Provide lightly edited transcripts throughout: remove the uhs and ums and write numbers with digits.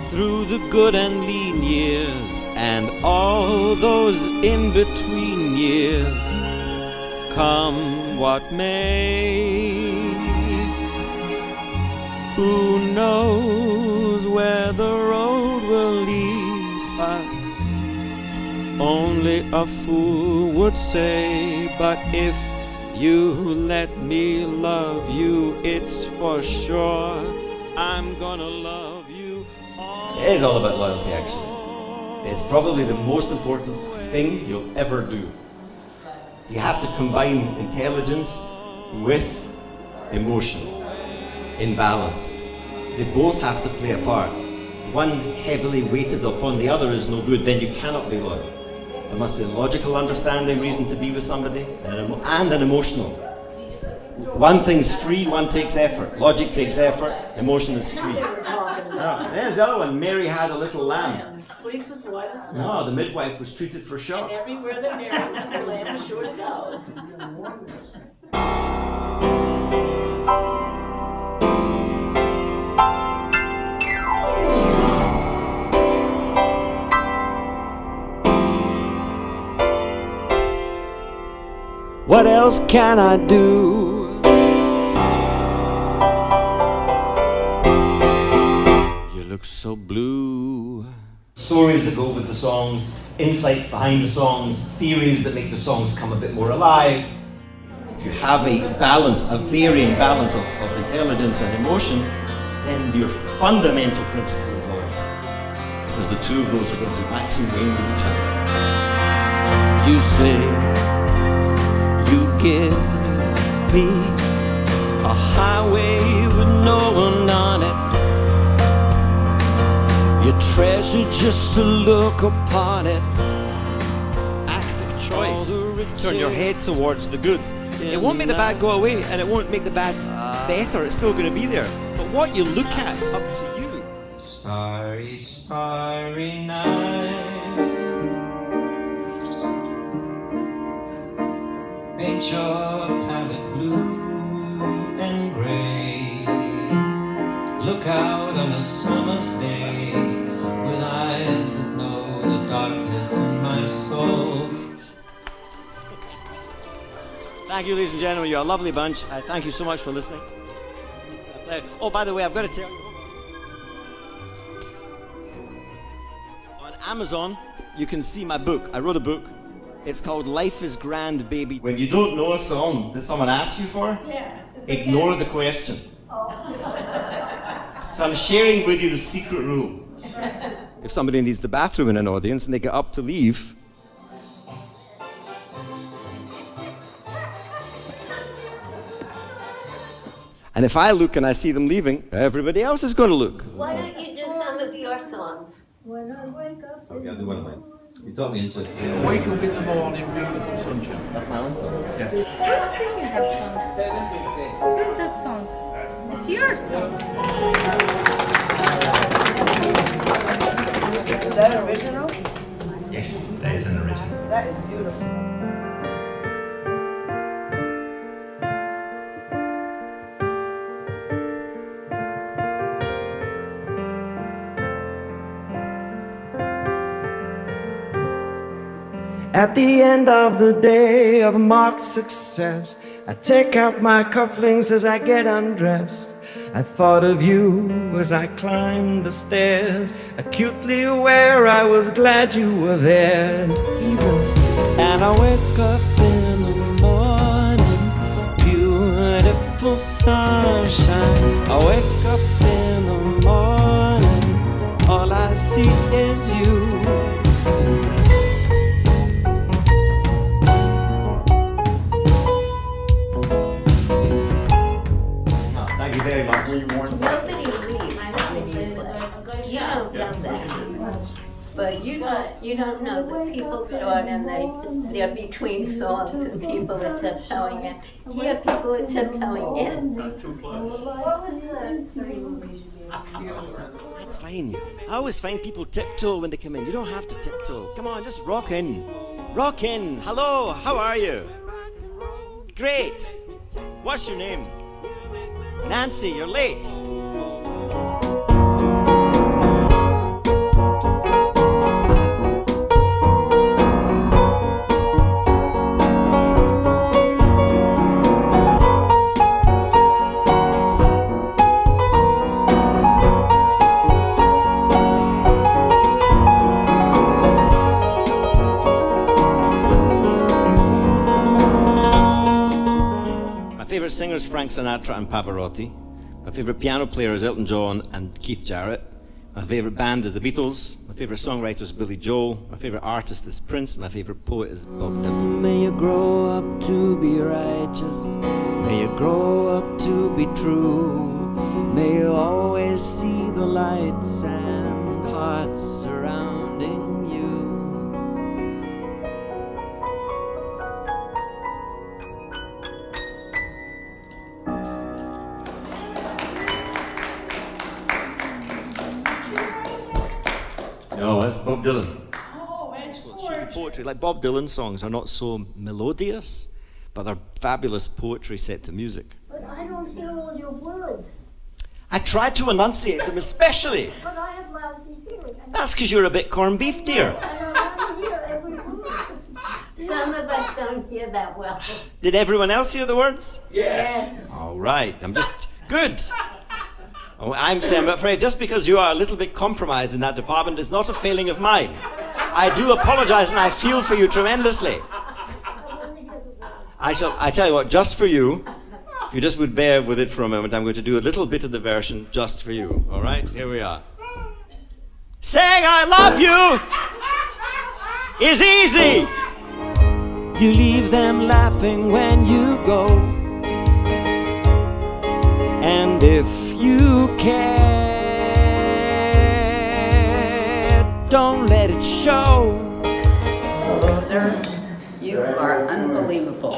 through the good and lean years and all those in-between years, come what may. Who knows where the road will lead us? Only a fool would say, but if you let me love you, it's for sure I'm gonna love you all. It is all about loyalty, actually. It's probably the most important thing you'll ever do. You have to combine intelligence with emotion in balance. They both have to play a part. One heavily weighted upon the other is no good, then you cannot be loyal. There must be a logical understanding, reason to be with somebody, and an emotional. One thing's free, one takes effort. Logic takes effort, emotion is free. There's the other one. Mary had a little lamb. Fleece was white as snow. No, the midwife was treated for shock. And everywhere they married, the lamb was sure to go. What else can I do? You look so blue. Stories that go with the songs, insights behind the songs, theories that make the songs come a bit more alive. If you have a balance, a varying balance of intelligence and emotion, then your fundamental principle is loyalty. Because the two of those are going to wax and wane with each other. You say you give me a highway with no one on it. You treasure just to look upon it. Active choice. Turn your head towards the good. It won't make the bad go away, and it won't make the bad better. It's still going to be there. But what you look at's up to you. Starry, starry night. Paint your palette blue and grey. Look out on a summer's day with eyes that know the darkness in my soul. Thank you, ladies and gentlemen. You're a lovely bunch. Thank you so much for listening. Oh, by the way, I've got to tell you. On Amazon, you can see my book. I wrote a book. It's called Life is Grand, Baby. When you don't know a song that someone asks you for, ignore the question. So I'm sharing with you the secret rule. If somebody needs the bathroom in an audience and they get up to leave, and if I look and I see them leaving, everybody else is going to look. Why don't you do some of your songs? When I wake up. Okay, I'll do one of mine. You taught me into it. Wake up in the morning, beautiful sunshine. That's my own song. Yeah. Who's singing that song? Who's that song? It's your song. Is that original? Yes, that is an original. That is beautiful. at the end of the day of marked success, I take out my cufflinks as I get undressed. I thought of you as I climbed the stairs, acutely aware I was glad you were there. And I wake up in the morning, beautiful sunshine. I wake up in the morning, all I see is you. Thank you very much. Nobody leaves when you don't know that. But you don't know that people start and they're between songs and people are tiptoeing in. Here people are tiptoeing in. That's fine. I always find people tiptoe when they come in. You don't have to tiptoe. Come on, just rock in. Rock in. Hello, how are you? Great. What's your name? Nancy, you're late. favourite singer is Frank Sinatra and Pavarotti. My favourite piano player is Elton John and Keith Jarrett. My favourite band is the Beatles. My favourite songwriter is Billy Joel. My favourite artist is Prince. My favourite poet is Bob Dylan. May you grow up to be righteous. May you grow up to be true. May you always see the lights and hearts surrounding you. No, that's Bob Dylan. Oh, it's Poetry. Like Bob Dylan songs are not so melodious, but they're fabulous poetry set to music. But I don't hear all your words. I tried to enunciate them especially. But I have lousy hearing. That's because you're a bit corned beef, dear. And I want to hear every word. Some of us don't hear that well. Did everyone else hear the words? Yes. All right, I'm just good. Oh, I'm afraid just because you are a little bit compromised in that department is not a failing of mine. I do apologize and I feel for you tremendously. I tell you what, just for you, if you just would bear with it for a moment, I'm going to do a little bit of the version just for you. All right, here we are. Saying I love you is easy. You leave them laughing when you go. And if you care, don't let it show. Sir, you are unbelievable.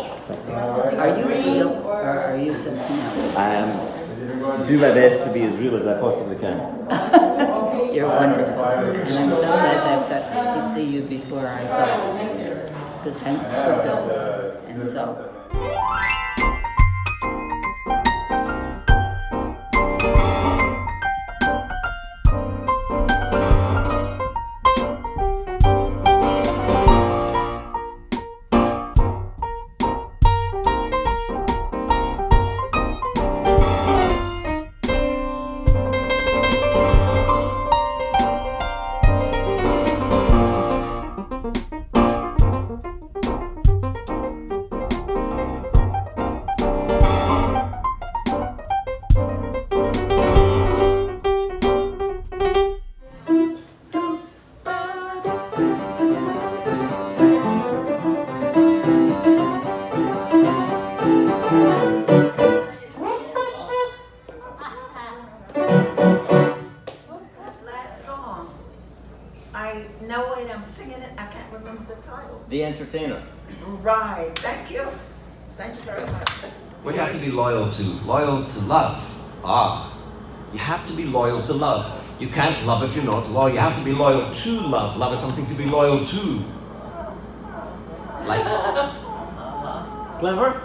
Are you real or are you something else? I do my best to be as real as I possibly can. You're wonderful. And I'm so glad I've got to see you before I go. Because I'm fulfilled. And so... The Entertainer. Right. Thank you. Thank you very much. What do you have to be loyal to? Loyal to love. Ah, you have to be loyal to love. You can't love if you're not loyal. You have to be loyal to love. Love is something to be loyal to. Like, clever?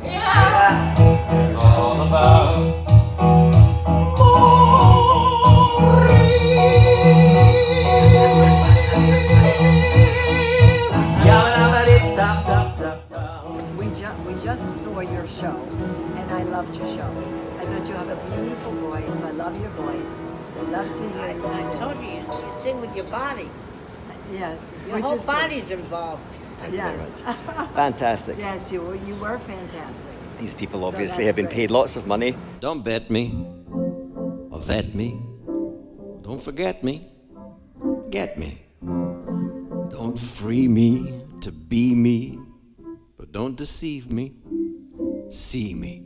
Yeah. It's all about We just saw your show, and I loved your show. I thought you have a beautiful voice. I love your voice. I love to hear you. I told you, you sing with your body. Yeah. Your whole body's involved. Yes. fantastic. Yes, you were fantastic. These people obviously have been paid lots of money. Don't bet me, or vet me. Don't forget me, get me. Don't free me to be me, but don't deceive me, see me.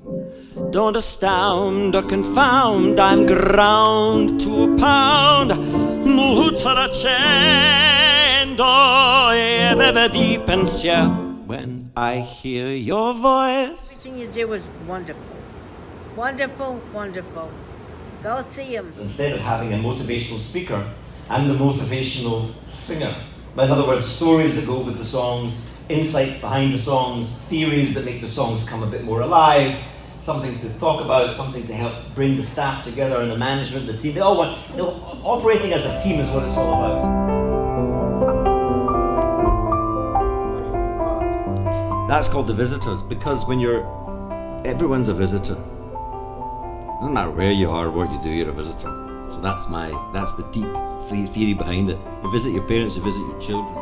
Don't astound or confound, I'm ground to a pound. When I hear your voice. Everything you did was wonderful. Wonderful, wonderful. Go see him. Instead of having a motivational speaker, I'm the motivational singer. In other words, stories that go with the songs, insights behind the songs, theories that make the songs come a bit more alive, something to talk about, something to help bring the staff together and the management, the team. They all want, operating as a team is what it's all about. That's called The Visitors, because when everyone's a visitor. Doesn't matter where you are, what you do, you're a visitor. So that's the deep theory behind it. You visit your parents, you visit your children.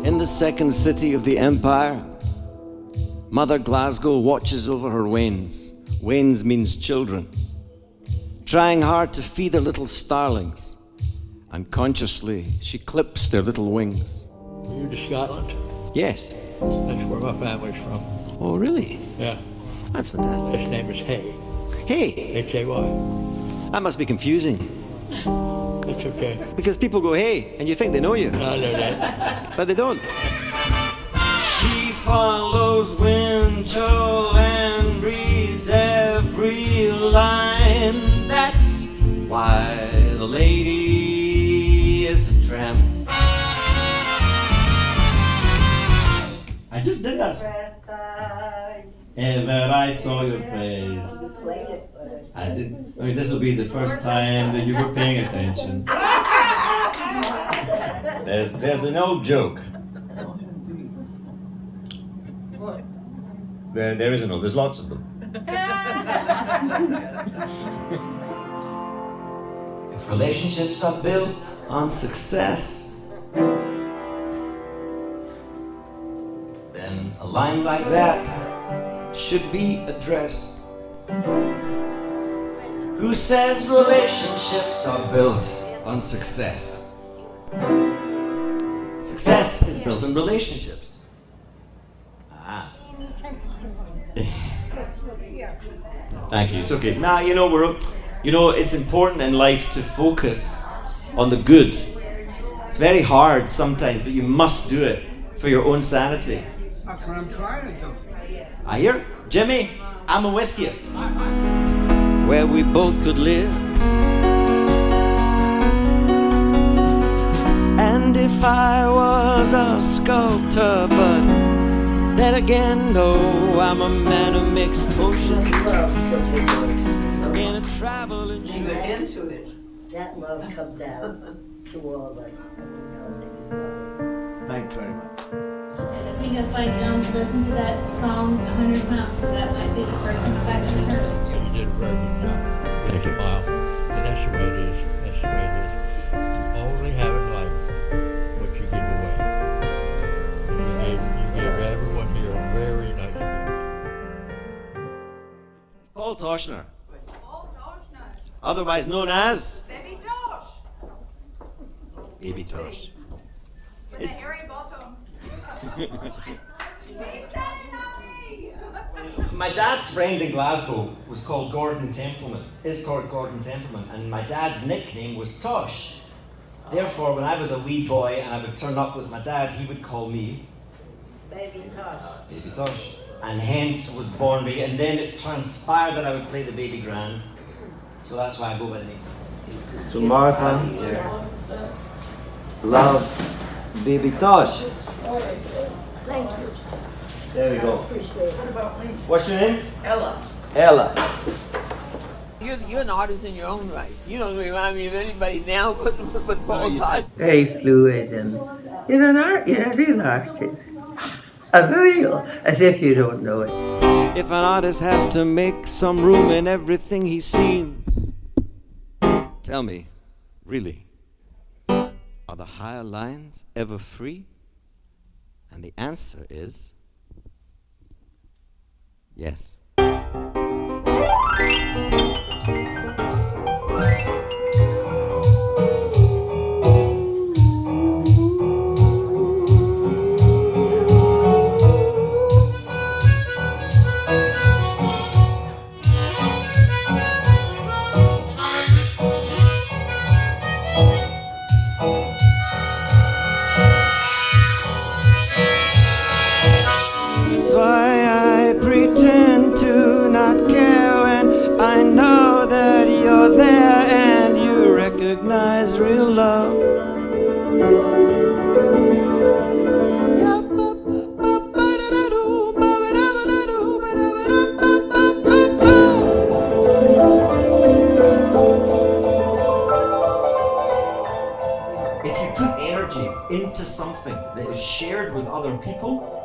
In the second city of the empire, Mother Glasgow watches over her wains. Wains means children. Trying hard to feed her little starlings. Unconsciously, she clips their little wings. Were you to Scotland? Yes. That's where my family's from. Oh, really? Yeah. That's fantastic. His name is Hay. Hey, H-A-Y. that must be confusing. It's okay. Because people go, hey, and you think they know you. I know that. But they don't. She follows Winchell and reads every line. That's why the lady is a tramp. I just did that. Ever I saw your face. I did. I mean, this will be the first time that you were paying attention. There's an old joke. There is an old. There's lots of them. If relationships are built on success, then a line like that should be addressed. Who says relationships are built on success? Success is built on relationships. Ah. Thank you. It's okay. Now it's important in life to focus on the good. It's very hard sometimes, but you must do it for your own sanity. That's what I'm trying to do. I hear, Jimmy, I'm with you. Where we both could live. And if I was a sculptor, but then again, no, I'm a man who makes potions in a traveling show. Into it. That love comes out to all of us. Thanks very much. I think if I listen to that song 100 times, that might be the first time I've actually heard it. You did a very good job. Thank you. Wow. And that's the way it is. That's the way it is. You only have in life what you give away. You gave everyone here a very nice gift. Paul Toshner. Otherwise known as Baby Tosh. Baby Tosh. With the area bottom. He's standing on me. My dad's friend in Glasgow was called Gordon Templeman. Is called Gordon Templeman, and my dad's nickname was Tosh. Therefore, when I was a wee boy and I would turn up with my dad, he would call me Baby Tosh. Baby Tosh, and hence was born me. And then it transpired that I would play the baby grand, so that's why I go by the name. To Martha, love, Baby Tosh. Thank you. There we go. Appreciate it. What's your name? Ella. Ella. You're an artist in your own right. You don't remind me of anybody now but Paul Tosh. Very fluid, and you're a real artist. A real, as if you don't know it. If an artist has to make some room in everything he seems, tell me, really, are the higher lines ever free? And the answer is yes. That's why I pretend to not care when I know that you're there and you recognize real love. If you put energy into something that is shared with other people,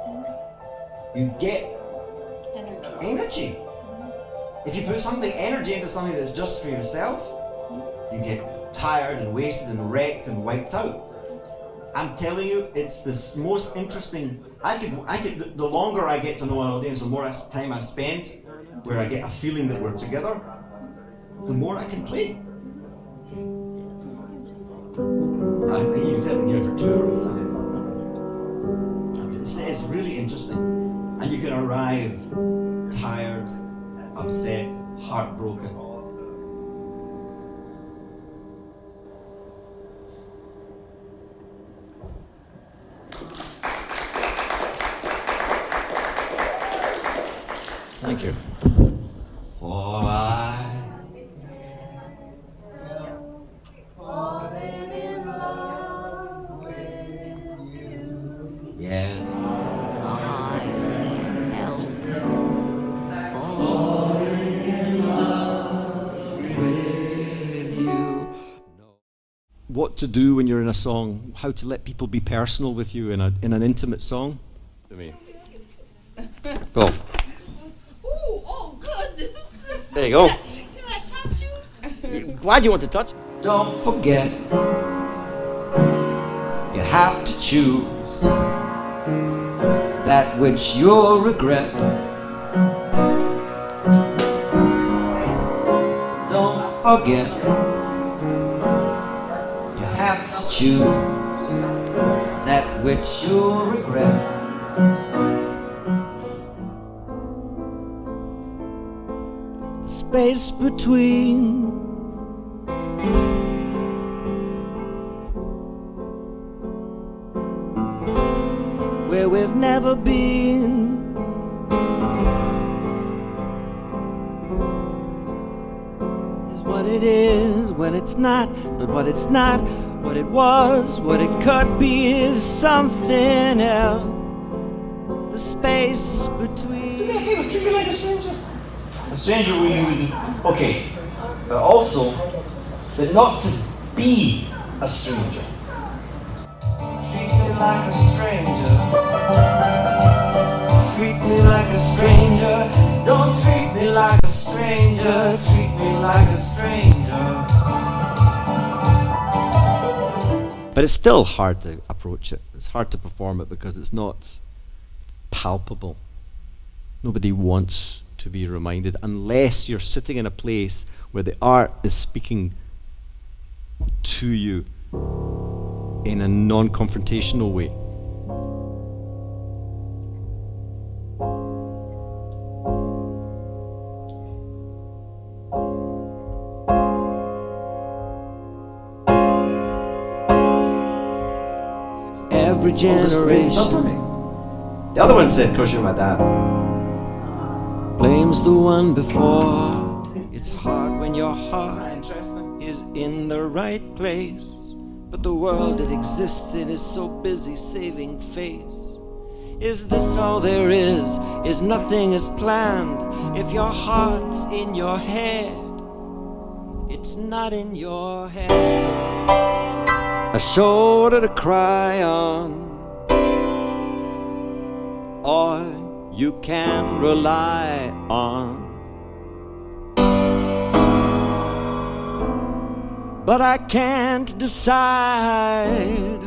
you get energy. If you put energy into something that's just for yourself, you get tired and wasted and wrecked and wiped out. I'm telling you, it's the most interesting. The longer I get to know an audience, the more time I spend, where I get a feeling that we're together, the more I can play. I think you said been here for 2 hours. It's really interesting. And you can arrive tired, upset, heartbroken. Thank you. For I fallen in love with you. Yes. I can't help Falling in love with you. What to do when you're in a song? How to let people be personal with you in an intimate song? To me. Go. Oh, goodness. There you go. Can I touch you? Why do you want to touch? Don't forget, you have to choose that which you'll regret. Don't forget, you have to choose that which you'll regret. The space between where we've never been. Is what it is when it's not, but what it's not, what it was, what it could be is something else. The space between. Do me a favor, treat me like a stranger. A stranger where you would, okay, but also, but not to be a stranger. Treat me like a stranger. Treat me like a stranger. Don't treat me like a stranger. Treat me like a stranger. But it's still hard to approach it. It's hard to perform it because it's not palpable. Nobody wants to be reminded unless you're sitting in a place where the art is speaking to you in a non-confrontational way. Every generation. The other one said, "'Cause you're my dad." Blames the one before. It's hard when your heart is in the right place, but the world it exists in is so busy saving face. Is this all there is? Is nothing as planned? If your heart's in your head, it's not in your head. A shoulder to cry on, or you can rely on. But I can't decide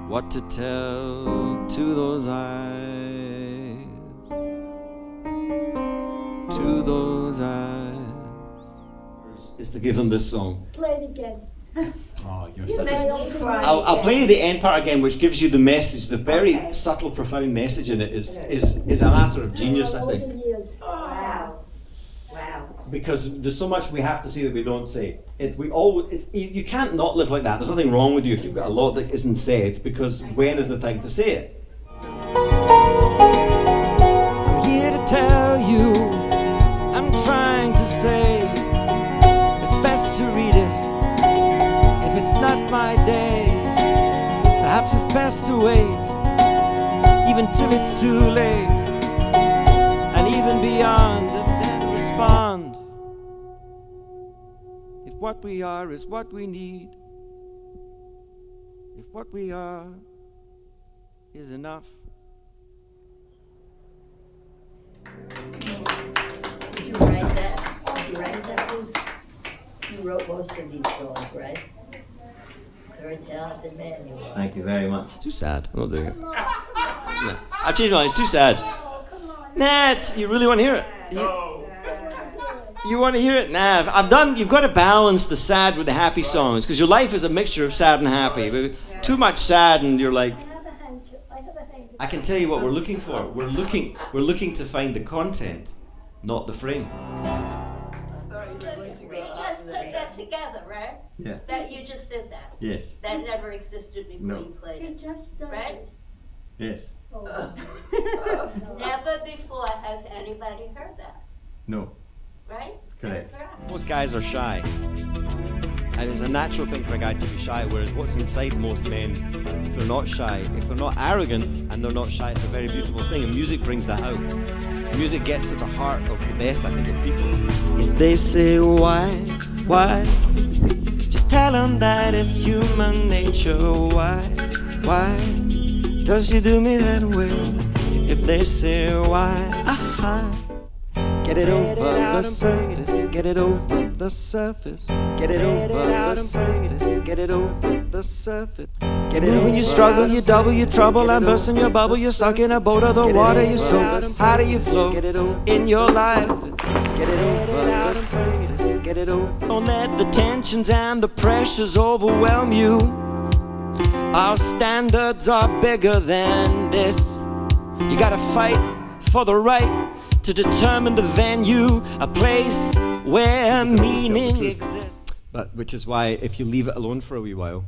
what to tell to those eyes, to those eyes. Is to give them this song. Play it again. Oh, you're such a... I'll play you the end part again, which gives you the message. The very subtle, profound message in it is a matter of genius, I think. Wow. Wow. Because there's so much we have to say that we don't say. You can't not live like that. There's nothing wrong with you if you've got a lot that isn't said, because when is the time to say it? I'm here to tell you, I'm trying to say, it's best to read it. If it's not my day, perhaps it's best to wait, even till it's too late, and even beyond, and then respond. If what we are is what we need, if what we are is enough. Did you write that? Did you write that, Bruce? You wrote most of these songs, right? You're a talented man, you are. Thank you very much. Too sad. I'm not doing it. No. I've changed my mind. It's too sad. Nah, you really want to hear it? You want to hear it? Nah, I've done. You've got to balance the sad with the happy songs because your life is a mixture of sad and happy. But too much sad, and you're like. I can tell you what we're looking for. We're looking to find the content, not the frame. We just put that together, right? Yeah. That you just did that. Yes. That never existed before No. you played it. Right? Yes. Never before has anybody heard that. No. Right? Correct. That's correct. Most guys are shy. And it's a natural thing for a guy to be shy, whereas what's inside most men, if they're not shy, if they're not arrogant and they're not shy, it's a very beautiful thing. And music brings that out. Music gets to the heart of the best, I think, of people. If they say why, just tell them that it's human nature. Why does you do me that way? If they say why, get it over the surface, get it over the surface, get it over the surface, get it over the surface. Get it when you struggle, you double, you trouble, and burst in your bubble, you're stuck in a boat of the water, you soak. How do you float in your life? Get it over the surface, get it over. Don't let the tensions and the pressures overwhelm you. Our standards are bigger than this. You gotta fight for the right to determine the venue, a place where meaning exists. But which is why if you leave it alone for a wee while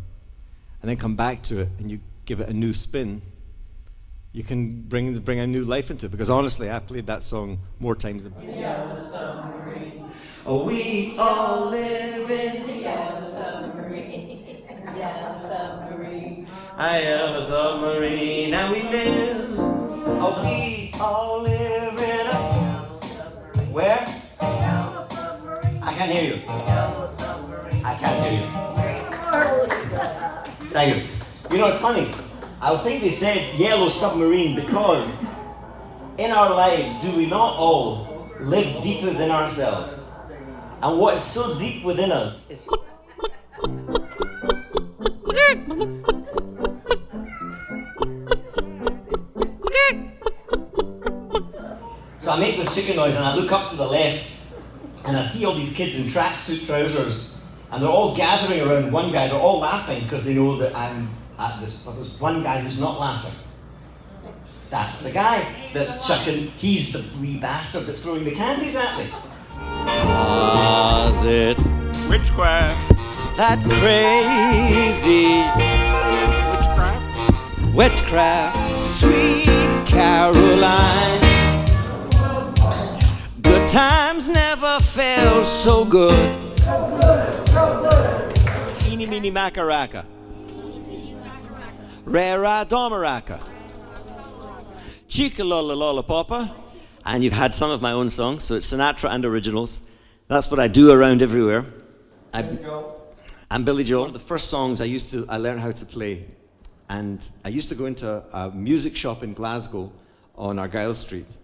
and then come back to it and you give it a new spin, you can bring a new life into it. Because honestly, I played that song more times than Yellow Submarine. Oh, we all live in the Yellow Submarine. Yellow Submarine. A yellow submarine, and we live. Oh, we all live in a where? I can't hear you. I can't hear you. Thank you. You know, it's funny. I think they said yellow submarine because in our lives, do we not all live deeper than ourselves? And what is so deep within us is... So I make this chicken noise and I look up to the left and I see all these kids in tracksuit trousers and they're all gathering around one guy. They're all laughing because they know that I'm at this. But there's one guy who's not laughing. That's the guy that's chucking. He's the wee bastard that's throwing the candies at me. Was it witchcraft? That crazy witchcraft? Witchcraft, sweet Caroline. Good times never felt so good. Eeny, meeny, macaraka. Rara domaraca. Chica lolla lollipoppa. And you've had some of my own songs, so it's Sinatra and originals. That's what I do around everywhere. I'm Billy Joel. One of the first songs I learned how to play. And I used to go into a music shop in Glasgow on Argyle Street.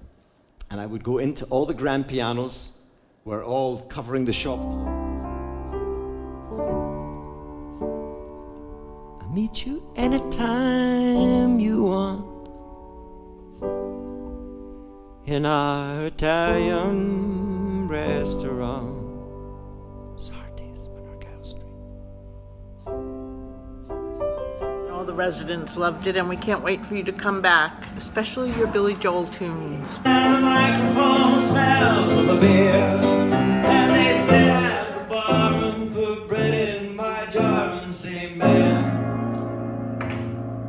And I would go into all the grand pianos, were all covering the shop floor. I'll meet you anytime you want in our Italian restaurant. Sardi's on Argyle Street. All the residents loved it, and we can't wait for you to come back, especially your Billy Joel tunes. And the microphone smells of a beer, and they sit at the bar and put bread in my jar and say, man,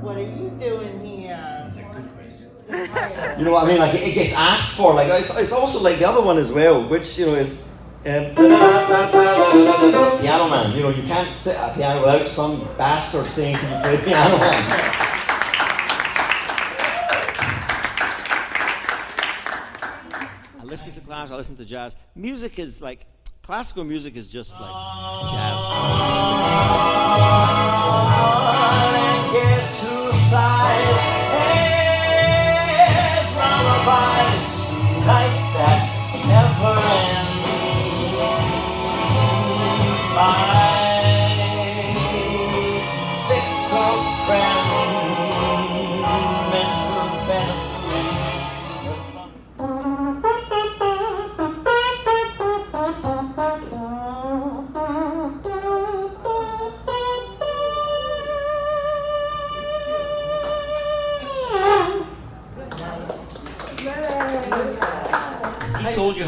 What are you doing here? that's a good question. You know what I mean? Like it gets asked for. Like it's also like the other one as well, which is piano man. You know, you can't sit at a piano without some bastard saying, "Can you play piano man?" I listen to class. I listen to jazz. Music is like classical music is just like jazz. And guess who sighs? Nights that never end.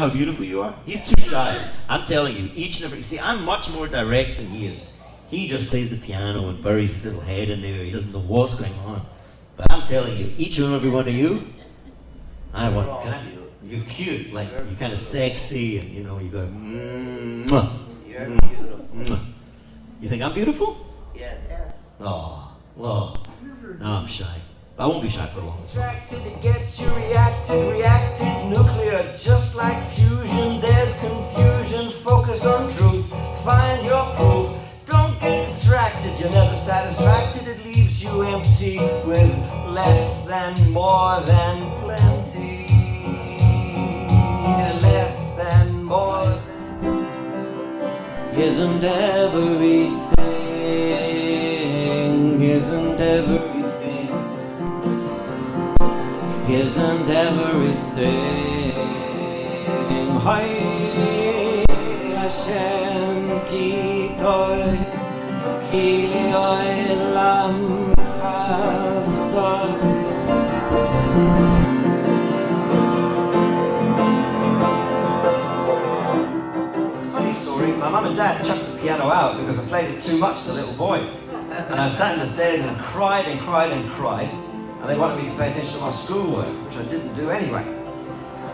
how beautiful you are? He's too shy. I'm telling you, each and every... See, I'm much more direct than he is. He just plays the piano and buries his little head in there. He doesn't know what's going on. But I'm telling you, each and every one of you, you're cute, like you're kind of sexy, and you know, you go, You're beautiful. You think I'm beautiful? Yes. Oh, well, no, I'm shy. I won't be shy for a long time. Distracted, it gets you reacted, nuclear, just like fusion. There's confusion, focus on truth, find your proof. Don't get distracted, you're never satisfied. It leaves you empty with less than, more than plenty. Less than, more than. Isn't everything, isn't everything, isn't everything. Hay Hashem ki toy, ki li'oy lam chastoy. My mum and dad chucked the piano out because I played it too much as a little boy. And I sat in the stairs and cried and cried and cried. And they wanted me to pay attention to my schoolwork, which I didn't do anyway.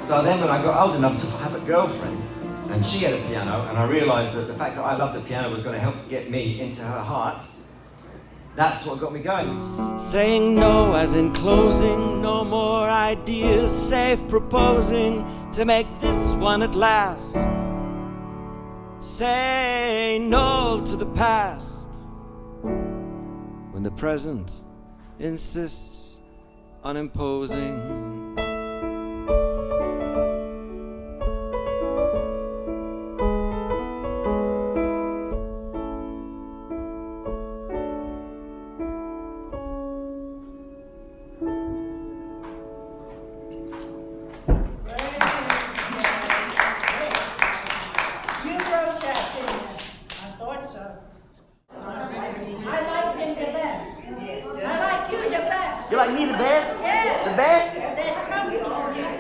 So then when I got old enough to have a girlfriend, and she had a piano, and I realised that the fact that I loved the piano was going to help get me into her heart, that's what got me going. Saying no as in closing, no more ideas, safe proposing to make this one at last. Say no to the past when the present insists on imposing.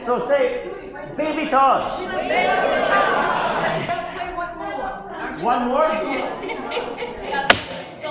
So say, baby Tosh. One more. One more?